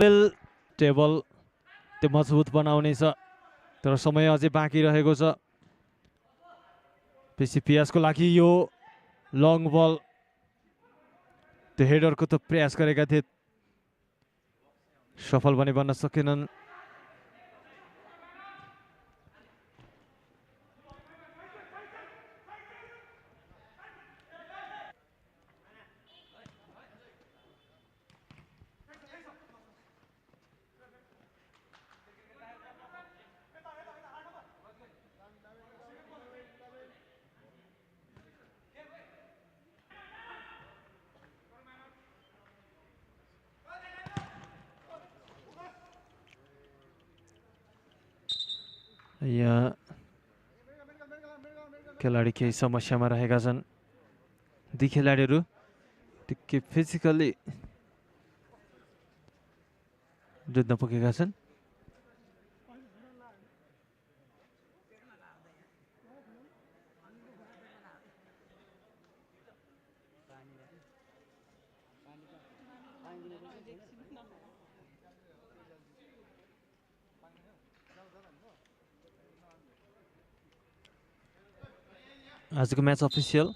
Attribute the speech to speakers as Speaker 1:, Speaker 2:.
Speaker 1: table त्यो मजबुत बनाउनेछ तर समय अझै बाँकी रहेको छ पिसिपिएसको लागि यो लङ बल त्यो हेडरको त प्रयास गरेका थिए सफल पनि बन्न सकेनन् यहाँ खेलाडी केही समस्यामा रहेका छन् ती खेलाडीहरू टिकै फिजिकल्ली जुझ्न पुगेका छन् आजको म्याच अफिसियल